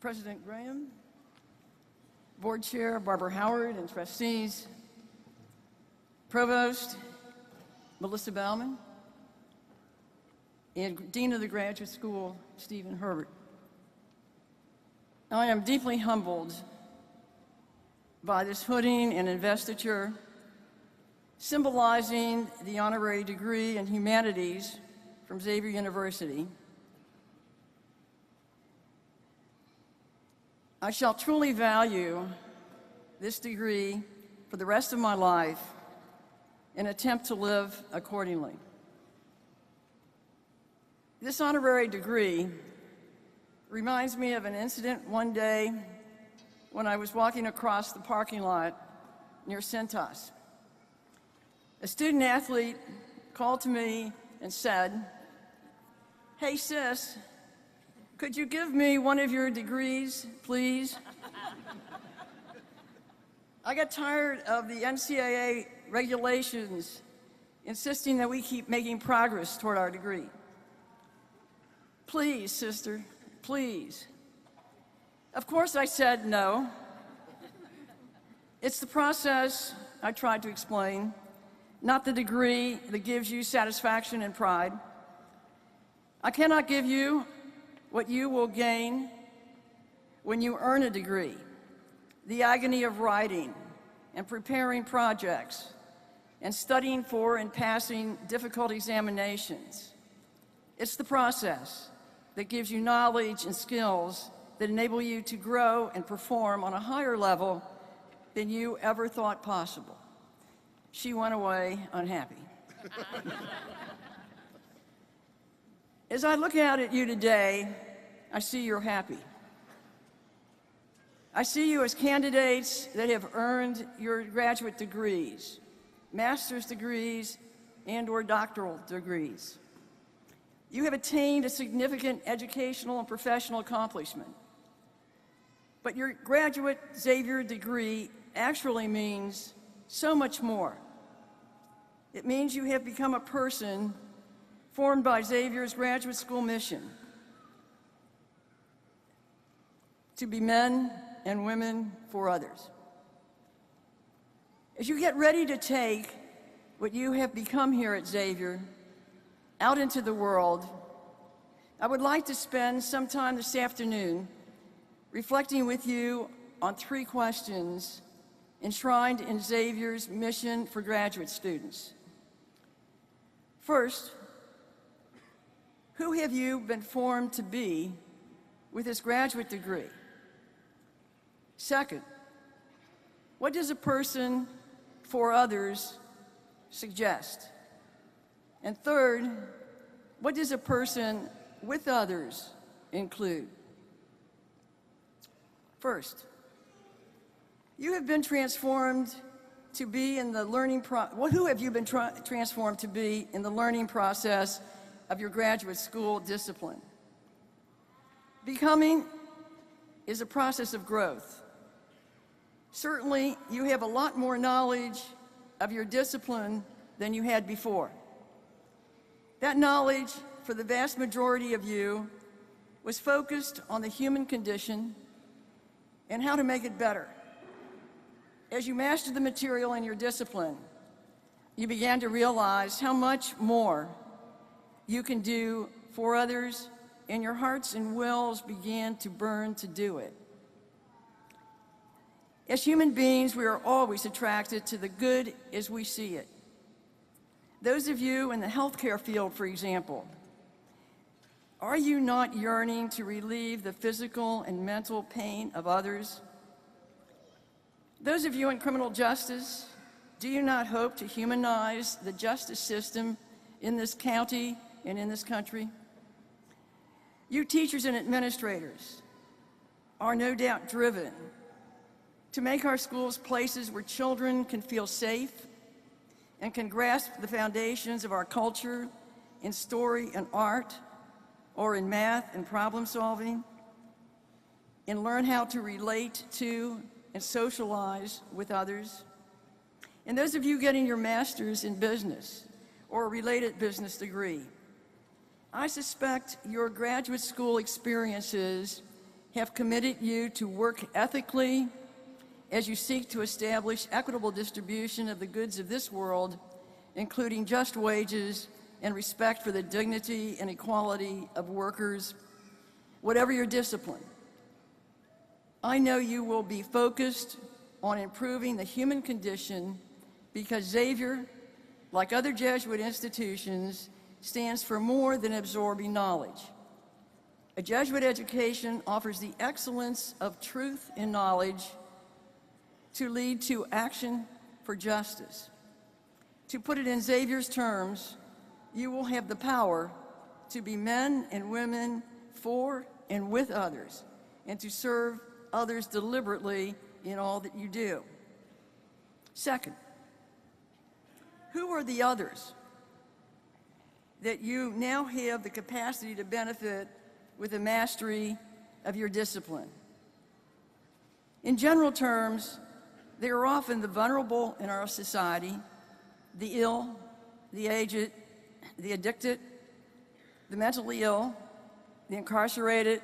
President Graham, Board Chair Barbara Howard, and trustees, Provost Melissa Bauman, and Dean of the Graduate School, Stephen Herbert. I am deeply humbled by this hooding and investiture symbolizing the honorary degree in humanities from Xavier University. I shall truly value this degree for the rest of my life and attempt to live accordingly. This honorary degree reminds me of an incident one day when I was walking across the parking lot near Centos. A student athlete called to me and said, "Hey sis, could you give me one of your degrees, please?" I got tired of the NCAA regulations insisting that we keep making progress toward our degree. "Please, sister, please." Of course, I said no. It's the process, I tried to explain, not the degree that gives you satisfaction and pride. I cannot give you what you will gain when you earn a degree, the agony of writing and preparing projects and studying for and passing difficult examinations. It's the process that gives you knowledge and skills that enable you to grow and perform on a higher level than you ever thought possible. She went away unhappy. As I look out at you today, I see you're happy. I see you as candidates that have earned your graduate degrees, master's degrees, and/or doctoral degrees. You have attained a significant educational and professional accomplishment. But your graduate Xavier degree actually means so much more. It means you have become a person formed by Xavier's graduate school mission to be men and women for others. As you get ready to take what you have become here at Xavier out into the world, I would like to spend some time this afternoon reflecting with you on 3 questions enshrined in Xavier's mission for graduate students. First, who have you been formed to be with this graduate degree? Second, what does a person for others suggest? And third, what does a person with others include? First, you have been transformed to be in the learning who have you been transformed to be in the learning process of your graduate school discipline? Becoming is a process of growth. Certainly, you have a lot more knowledge of your discipline than you had before. That knowledge, for the vast majority of you, was focused on the human condition and how to make it better. As you mastered the material in your discipline, you began to realize how much more you can do for others, and your hearts and wills began to burn to do it. As human beings, we are always attracted to the good as we see it. Those of you in the healthcare field, for example, are you not yearning to relieve the physical and mental pain of others? Those of you in criminal justice, do you not hope to humanize the justice system in this county and in this country? You teachers and administrators are no doubt driven to make our schools places where children can feel safe and can grasp the foundations of our culture in story and art, or in math and problem solving, and learn how to relate to and socialize with others. And those of you getting your master's in business or a related business degree, I suspect your graduate school experiences have committed you to work ethically as you seek to establish equitable distribution of the goods of this world, including just wages and respect for the dignity and equality of workers, whatever your discipline. I know you will be focused on improving the human condition because Xavier, like other Jesuit institutions, stands for more than absorbing knowledge. A Jesuit education offers the excellence of truth and knowledge to lead to action for justice. To put it in Xavier's terms, you will have the power to be men and women for and with others, and to serve others deliberately in all that you do. Second, who are the others that you now have the capacity to benefit with the mastery of your discipline? In general terms, they are often the vulnerable in our society, the ill, the aged, the addicted, the mentally ill, the incarcerated,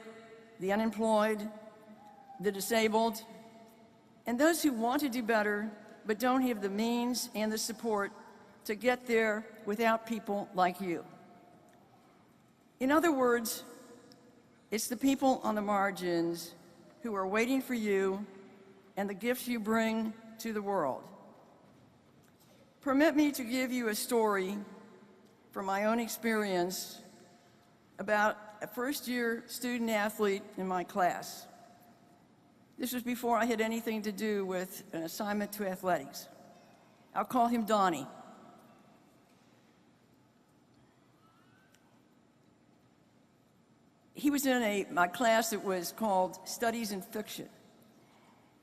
the unemployed, the disabled, and those who want to do better but don't have the means and the support to get there without people like you. In other words, it's the people on the margins who are waiting for you and the gifts you bring to the world. Permit me to give you a story from my own experience about a first-year student athlete in my class. This was before I had anything to do with an assignment to athletics. I'll call him Donnie. He was in my class that was called Studies in Fiction.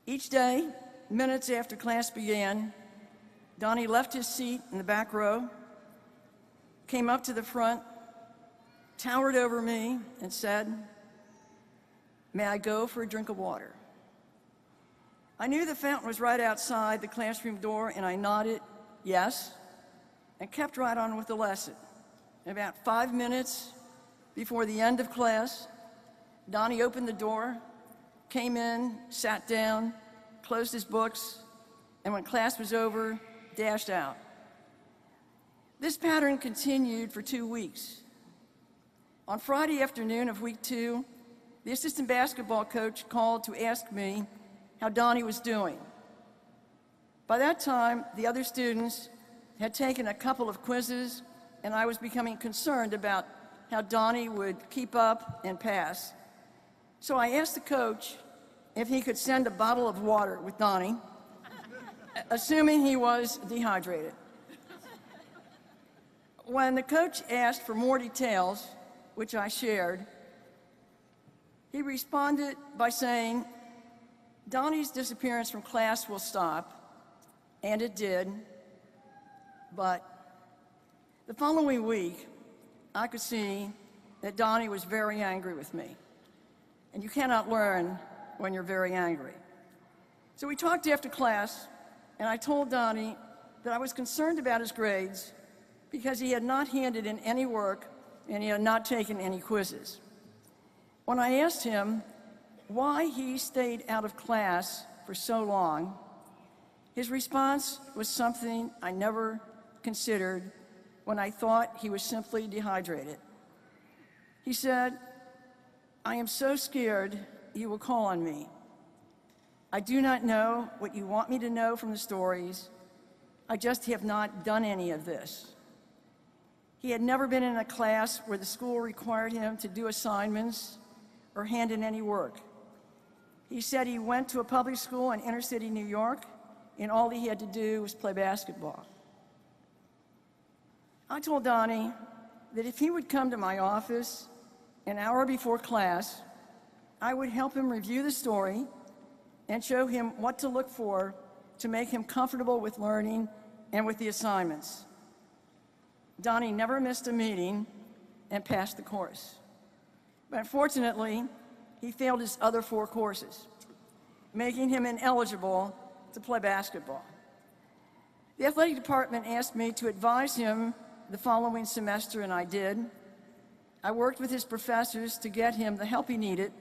Each day, minutes after class began, Donnie left his seat in the back row, came up to the front, towered over me, and said, "May I go for a drink of water?" I knew the fountain was right outside the classroom door, and I nodded yes, and kept right on with the lesson. About 5 minutes before the end of class, Donnie opened the door, came in, sat down, closed his books, and when class was over, dashed out. This pattern continued for 2 weeks. On Friday afternoon of week 2, the assistant basketball coach called to ask me how Donnie was doing. By that time, the other students had taken a couple of quizzes, and I was becoming concerned about how Donnie would keep up and pass. So I asked the coach if he could send a bottle of water with Donnie, assuming he was dehydrated. When the coach asked for more details, which I shared, he responded by saying, "Donnie's disappearance from class will stop," and it did. But the following week, I could see that Donnie was very angry with me. And you cannot learn when you're very angry. So we talked after class, and I told Donnie that I was concerned about his grades because he had not handed in any work and he had not taken any quizzes. When I asked him why he stayed out of class for so long, his response was something I never considered when I thought he was simply dehydrated. He said, "I am so scared you will call on me. I do not know what you want me to know from the stories. I just have not done any of this." He had never been in a class where the school required him to do assignments or hand in any work. He said he went to a public school in inner city New York, and all he had to do was play basketball. I told Donnie that if he would come to my office an hour before class, I would help him review the story and show him what to look for to make him comfortable with learning and with the assignments. Donnie never missed a meeting and passed the course. But unfortunately, he failed his other 4 courses, making him ineligible to play basketball. The athletic department asked me to advise him the following semester, and I did. I worked with his professors to get him the help he needed,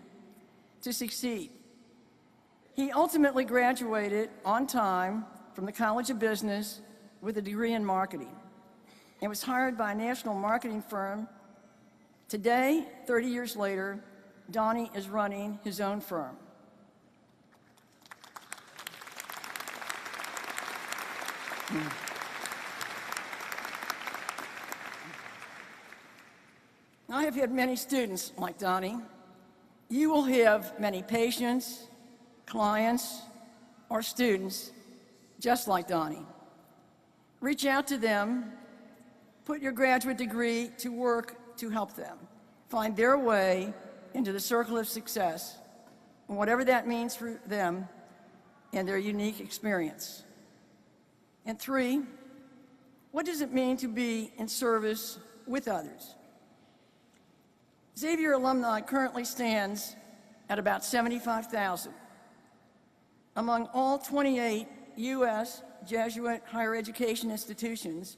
to succeed. He ultimately graduated on time from the College of Business with a degree in marketing and was hired by a national marketing firm. Today, 30 years later, Donnie is running his own firm. I have had many students like Donnie. You will have many patients, clients, or students just like Donnie. Reach out to them, put your graduate degree to work to help them find their way into the circle of success, and whatever that means for them and their unique experience. And 3, what does it mean to be in service with others? Xavier alumni currently stands at about 75,000. Among all 28 U.S. Jesuit higher education institutions,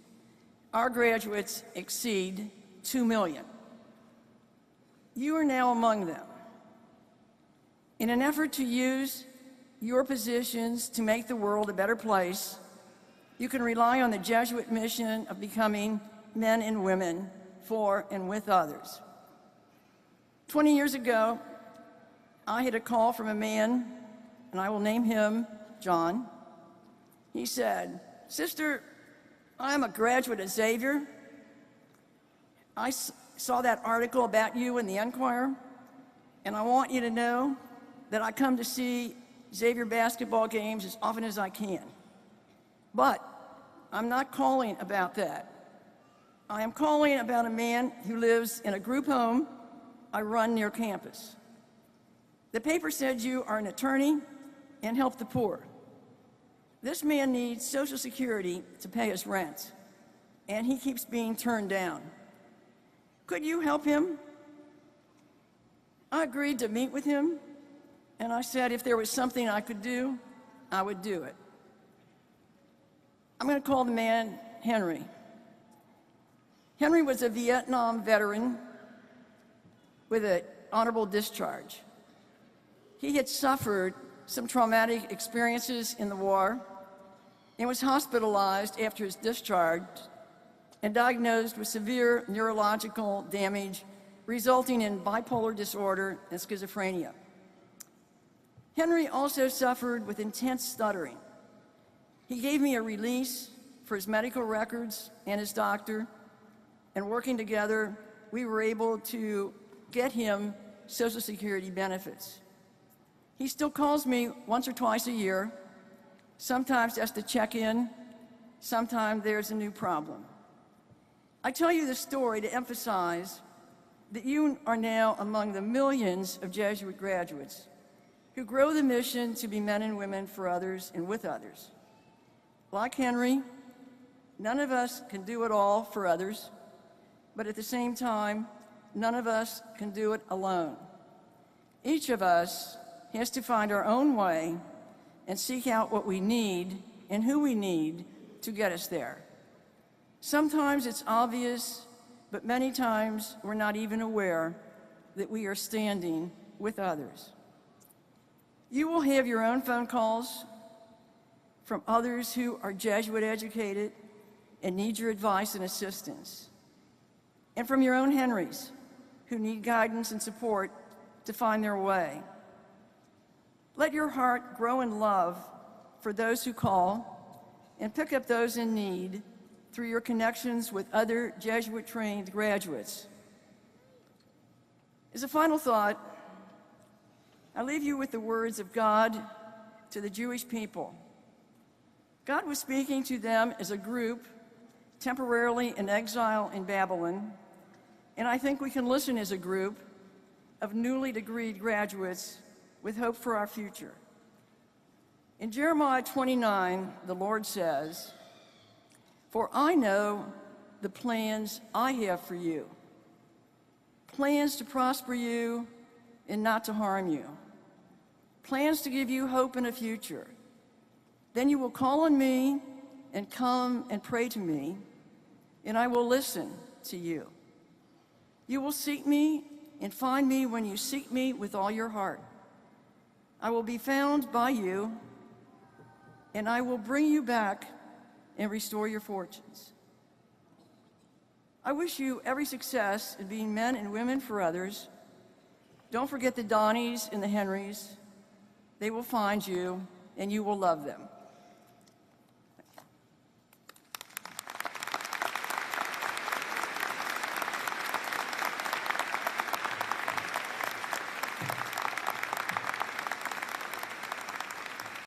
our graduates exceed 2 million. You are now among them. In an effort to use your positions to make the world a better place, you can rely on the Jesuit mission of becoming men and women for and with others. 20 years ago, I had a call from a man, and I will name him John. He said, "Sister, I'm a graduate of Xavier. I saw that article about you in the Enquirer, and I want you to know that I come to see Xavier basketball games as often as I can. But I'm not calling about that. I am calling about a man who lives in a group home I run near campus. The paper said you are an attorney and help the poor. This man needs Social Security to pay his rent, and he keeps being turned down. Could you help him?" I agreed to meet with him, and I said if there was something I could do, I would do it. I'm going to call the man Henry. Henry was a Vietnam veteran with an honorable discharge. He had suffered some traumatic experiences in the war and was hospitalized after his discharge and diagnosed with severe neurological damage resulting in bipolar disorder and schizophrenia. Henry also suffered with intense stuttering. He gave me a release for his medical records and his doctor, and working together, we were able to get him Social Security benefits. He still calls me once or twice a year, sometimes just to check in, sometimes there's a new problem. I tell you this story to emphasize that you are now among the millions of Jesuit graduates who grow the mission to be men and women for others and with others. Like Henry, none of us can do it all for others, but at the same time, none of us can do it alone. Each of us has to find our own way and seek out what we need and who we need to get us there. Sometimes it's obvious, but many times we're not even aware that we are standing with others. You will have your own phone calls from others who are Jesuit educated and need your advice and assistance, and from your own Henrys who need guidance and support to find their way. Let your heart grow in love for those who call and pick up those in need through your connections with other Jesuit-trained graduates. As a final thought, I leave you with the words of God to the Jewish people. God was speaking to them as a group temporarily in exile in Babylon, and I think we can listen as a group of newly degreed graduates with hope for our future. In Jeremiah 29, the Lord says, "For I know the plans I have for you, plans to prosper you and not to harm you, plans to give you hope and a future. Then you will call on me and come and pray to me, and I will listen to you. You will seek me and find me when you seek me with all your heart. I will be found by you, and I will bring you back and restore your fortunes. I wish you every success in being men and women for others. Don't forget the Donnies and the Henrys. They will find you, and you will love them.